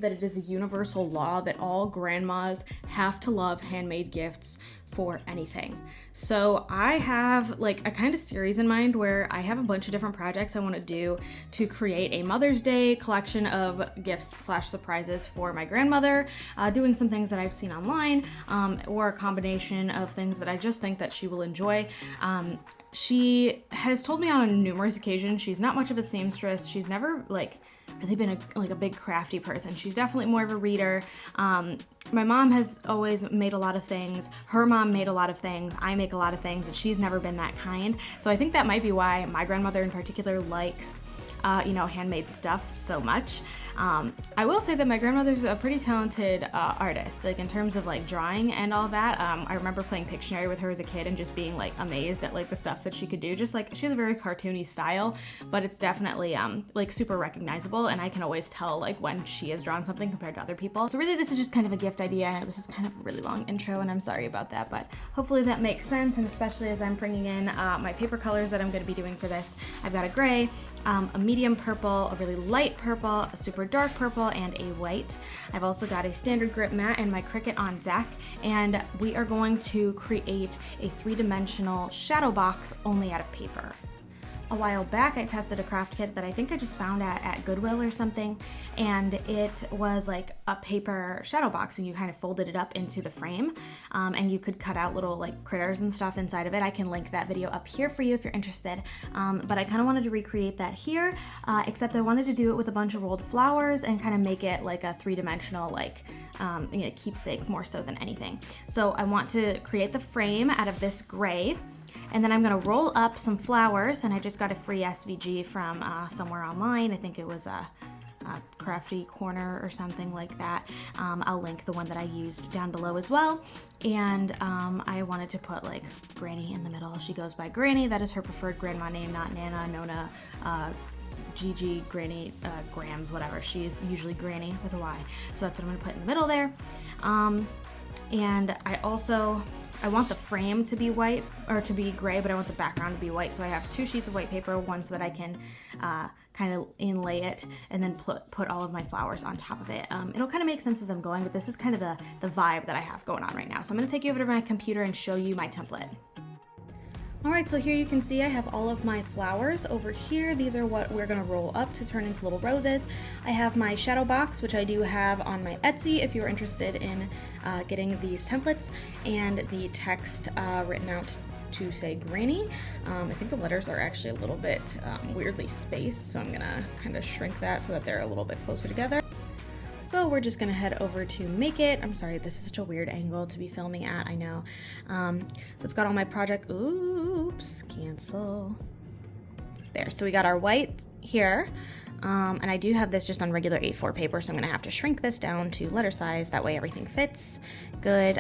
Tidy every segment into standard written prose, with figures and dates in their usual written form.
believe that it is a universal law that all grandmas have to love handmade gifts for anything. So I have like a kind of series in mind where I have a bunch of different projects I want to do to create a Mother's Day collection of gifts slash surprises for my grandmother, doing some things that I've seen online, or a combination of things that I just think that she will enjoy. She has told me on numerous occasions she's not much of a seamstress. She's never like really been a big crafty person. She's definitely more of a reader. My mom has always made a lot of things. Her mom made a lot of things. I make a lot of things, and she's never been that kind. So I think that might be why my grandmother in particular likes handmade stuff so much. I will say that my grandmother's a pretty talented artist, like in terms of like drawing and all that. I remember playing Pictionary with her as a kid and just being like amazed at like the stuff that she could do. Just like she has a very cartoony style, but it's definitely like super recognizable, and I can always tell like when she has drawn something compared to other people. So really this is just kind of a gift idea. I know this is kind of a really long intro and I'm sorry about that, but hopefully that makes sense, and especially as I'm bringing in my paper colors that I'm going to be doing for this. I've got a gray, a medium purple, a really light purple, a super dark purple, and a white. I've also got a standard grip mat and my Cricut on deck, and we are going to create a three-dimensional shadow box only out of paper. A while back I tested a craft kit that I think I just found at Goodwill or something, and it was like a paper shadow box, and you kind of folded it up into the frame, and you could cut out little like critters and stuff inside of it. I can link that video up here for you if you're interested, but I kind of wanted to recreate that here, except I wanted to do it with a bunch of rolled flowers and kind of make it like a three-dimensional like keepsake more so than anything. So I want to create the frame out of this gray, and then I'm gonna roll up some flowers, and I just got a free SVG from somewhere online. I think it was a Crafty Corner or something like that. I'll link the one that I used down below as well. And I wanted to put like Granny in the middle. She goes by Granny. That is her preferred grandma name, not Nana, Nona, Gigi, Granny, Grams, whatever. She's usually Granny with a Y. So that's what I'm gonna put in the middle there. And I want the frame to be white, or to be gray, but I want the background to be white. So I have 2 sheets of white paper, one so that I can kind of inlay it, and then put all of my flowers on top of it. It'll kind of make sense as I'm going, but this is kind of the vibe that I have going on right now. So I'm gonna take you over to my computer and show you my template. Alright, so here you can see I have all of my flowers over here. These are what we're gonna roll up to turn into little roses. I have my shadow box, which I do have on my Etsy if you're interested in getting these templates, and the text written out to say Granny. I think the letters are actually a little bit weirdly spaced, so I'm gonna kind of shrink that so that they're a little bit closer together. So we're just gonna head over to Make It. I'm sorry, this is such a weird angle to be filming at, I know. So it's got all my project, oops, cancel. There, so we got our white here. And I do have this just on regular A4 paper, so I'm gonna have to shrink this down to letter size, that way everything fits good.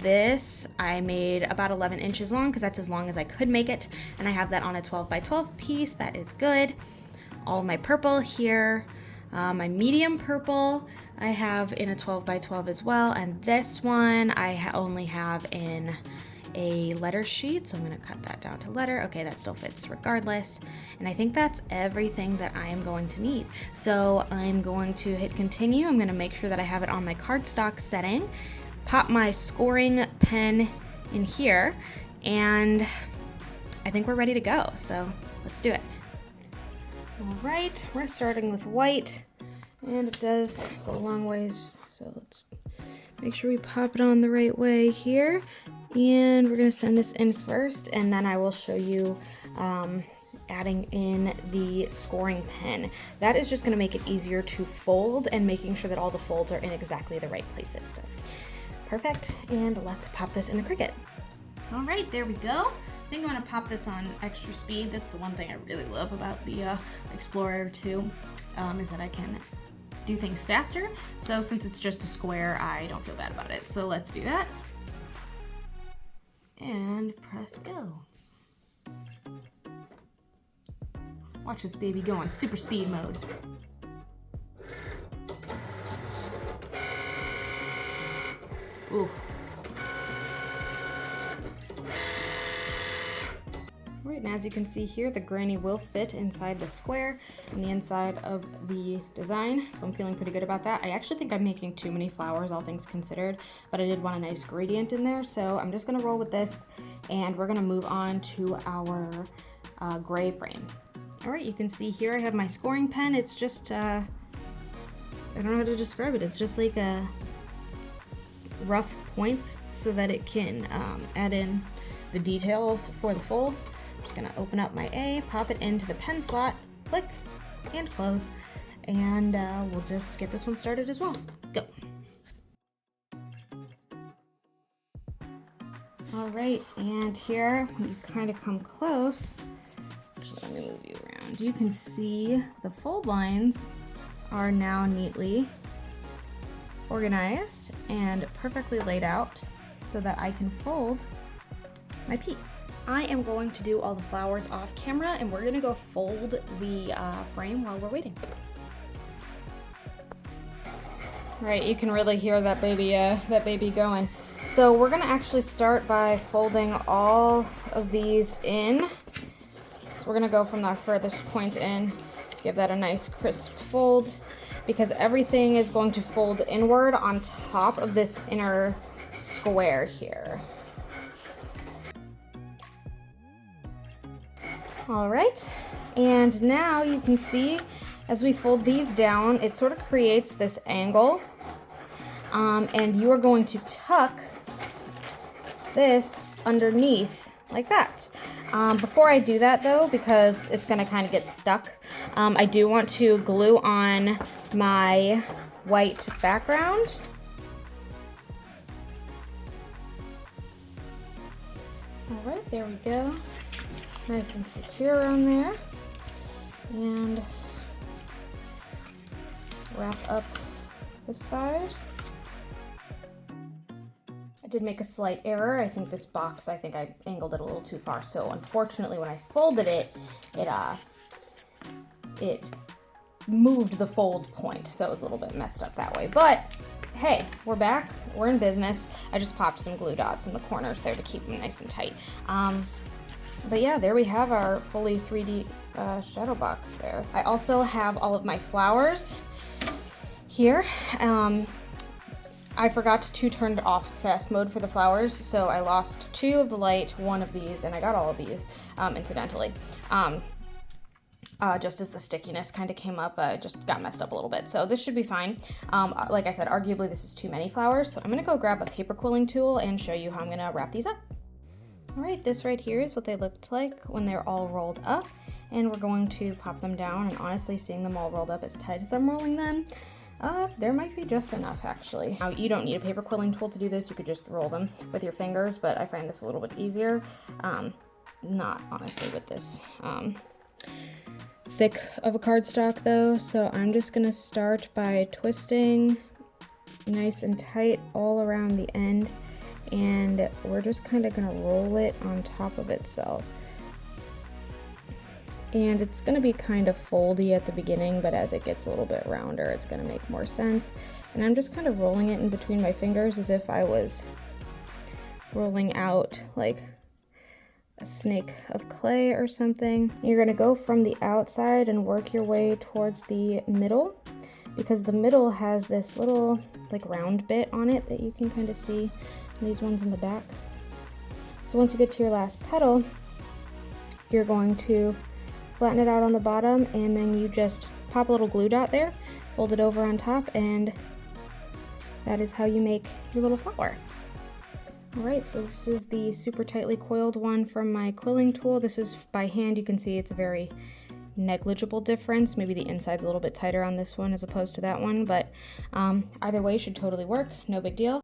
This I made about 11 inches long, because that's as long as I could make it, and I have that on a 12 by 12 piece. That is good. All of my purple here. My medium purple I have in a 12 by 12 as well, and this one I only have in a letter sheet, so I'm going to cut that down to letter. Okay, that still fits regardless, and I think that's everything that I am going to need. So I'm going to hit continue. I'm going to make sure that I have it on my cardstock setting, pop my scoring pen in here, and I think we're ready to go, so let's do it. All right, we're starting with white, and it does go a long ways, so let's make sure we pop it on the right way here, and we're gonna send this in first, and then I will show you adding in the scoring pen. That is just gonna make it easier to fold, and making sure that all the folds are in exactly the right places. So perfect, and let's pop this in the Cricut. All right, there we go. I think I'm gonna pop this on extra speed. That's the one thing I really love about the Explorer 2, is that I can do things faster. So since it's just a square, I don't feel bad about it. So let's do that. And press go. Watch this baby go on super speed mode. Ooh. All right, and as as you can see here, the granny will fit inside the square and the inside of the design, so I'm feeling pretty good about that. I actually think I'm making too many flowers, all things considered, but I did want a nice gradient in there, so I'm just gonna roll with this, and we're gonna move on to our gray frame. All right, you can see here I have my scoring pen. It's just, I don't know how to describe it. It's just like a rough points so that it can add in the details for the folds. I'm just gonna open up my A, pop it into the pen slot, click and close, and we'll just get this one started as well. Go. All right, and here when you kind of come close, actually let me move you around, you can see the fold lines are now neatly organized and perfectly laid out so that I can fold my piece. I am going to do all the flowers off camera, and we're gonna go fold the frame while we're waiting. Right, you can really hear that baby going. So we're gonna actually start by folding all of these in. So we're gonna go from the furthest point in, give that a nice crisp fold, because everything is going to fold inward on top of this inner square here. All right, and now you can see as we fold these down, it sort of creates this angle, and you are going to tuck this underneath like that. Before I do that though, because it's gonna kind of get stuck, I do want to glue on my white background. All right, there we go. Nice and secure on there. And wrap up this side. I did make a slight error. I think this box, I angled it a little too far. So unfortunately when I folded it, it moved the fold point. So it was a little bit messed up that way. But hey, we're back, we're in business. I just popped some glue dots in the corners there to keep them nice and tight. But yeah, there we have our fully 3D shadow box there. I also have all of my flowers here. I forgot to turn off fast mode for the flowers, so I lost 2 of the light, 1 of these, and I got all of these, incidentally. Just as the stickiness kind of came up, it just got messed up a little bit. So this should be fine. Like I said, arguably this is too many flowers, so I'm gonna go grab a paper quilling tool and show you how I'm gonna wrap these up. All right, this right here is what they looked like when they're all rolled up, and we're going to pop them down, and honestly, seeing them all rolled up as tight as I'm rolling them, there might be just enough actually. Now, you don't need a paper quilling tool to do this, you could just roll them with your fingers, but I find this a little bit easier. Not honestly with this thick of a cardstock though, so I'm just gonna start by twisting nice and tight all around the end, and we're just kind of gonna roll it on top of itself. And it's gonna be kind of foldy at the beginning, but as it gets a little bit rounder, it's gonna make more sense. And I'm just kind of rolling it in between my fingers as if I was rolling out like a snake of clay or something. You're gonna go from the outside and work your way towards the middle, because the middle has this little like round bit on it that you can kind of see, these ones in the back. So once you get to your last petal, you're going to flatten it out on the bottom, and then you just pop a little glue dot there, fold it over on top, and that is how you make your little flower. All right, so this is the super tightly coiled one from my quilling tool. This is by hand. You can see it's a very negligible difference. Maybe the inside's a little bit tighter on this one as opposed to that one, but either way should totally work, no big deal.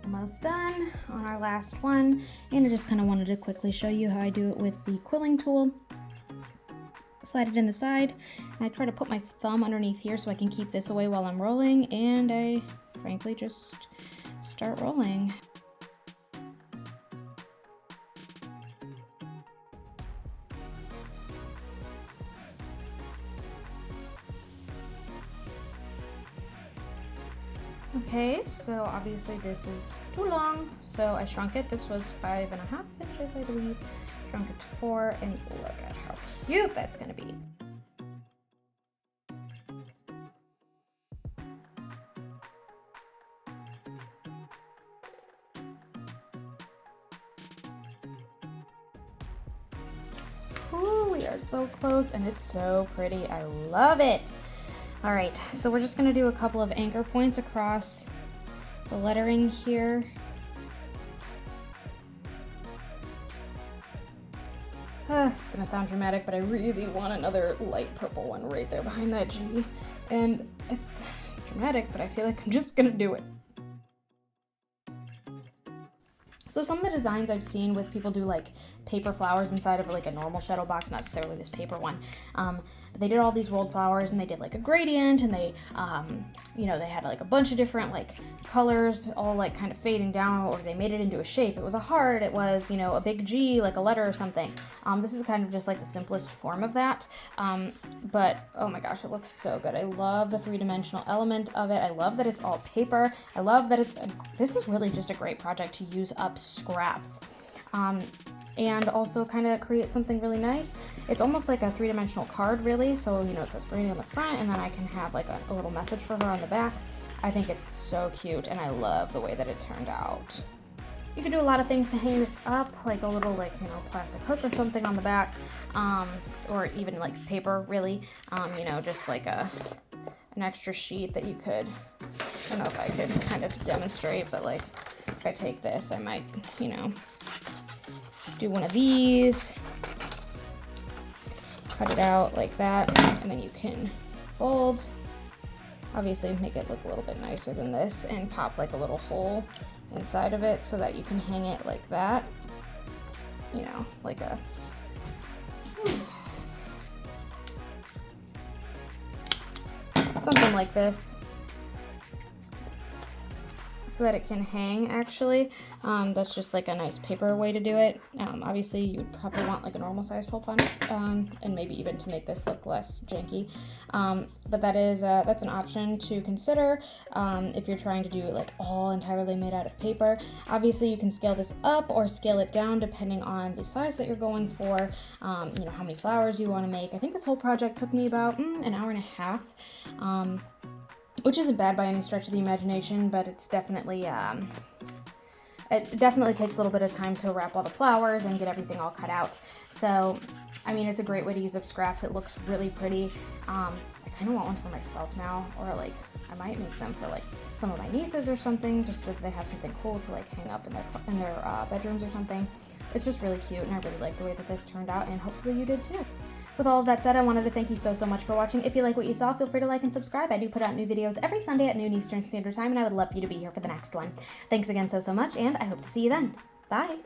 Almost done on our last one, and I just kind of wanted to quickly show you how I do it with the quilling tool. Slide it in the side, and I try to put my thumb underneath here so I can keep this away while I'm rolling, and I frankly just start rolling. Okay, so obviously this is too long, so I shrunk it. This was 5.5 inches, I believe. Shrunk it to 4, and look at how cute that's gonna be. Ooh, we are so close, and it's so pretty. I love it. All right, so we're just gonna do a couple of anchor points across the lettering here. It's gonna sound dramatic, but I really want another light purple one right there behind that G. And it's dramatic, but I feel like I'm just gonna do it. So some of the designs I've seen with people do like paper flowers inside of like a normal shadow box, not necessarily this paper one. But they did all these rolled flowers, and they did like a gradient, and they, they had like a bunch of different like colors all like kind of fading down, or they made it into a shape. It was a heart, it was, a big G, like a letter or something. This is kind of just like the simplest form of that. But oh my gosh, it looks so good. I love the three-dimensional element of it. I love that it's all paper. I love that this is really just a great project to use up scraps. And also kind of create something really nice. It's almost like a three-dimensional card, really. So, it says Granny on the front, and then I can have like a little message for her on the back. I think it's so cute, and I love the way that it turned out. You could do a lot of things to hang this up, like a little plastic hook or something on the back, or even like paper, really. Just like an extra sheet that you could, I don't know if I could kind of demonstrate, but like if I take this, I might, do one of these, cut it out like that, and then you can fold, obviously make it look a little bit nicer than this, and pop like a little hole inside of it so that you can hang it like that, like a something like this, so that it can hang. Actually, that's just like a nice paper way to do it. Obviously you would probably want like a normal sized hole on it, and maybe even to make this look less janky, but that's an option to consider if you're trying to do it like all entirely made out of paper. Obviously you can scale this up or scale it down depending on the size that you're going for, how many flowers you want to make. I think this whole project took me about an hour and a half, which isn't bad by any stretch of the imagination, but it's definitely, it definitely takes a little bit of time to wrap all the flowers and get everything all cut out. So, it's a great way to use up scraps. It looks really pretty. I kind of want one for myself now, or like, I might make them for like some of my nieces or something, just so they have something cool to like hang up in their bedrooms or something. It's just really cute, and I really like the way that this turned out, and hopefully you did too. With all of that said, I wanted to thank you so much for watching. If you like what you saw, feel free to like and subscribe. I do put out new videos every Sunday at noon Eastern Standard Time, and I would love for you to be here for the next one. Thanks again so much, and I hope to see you then. Bye!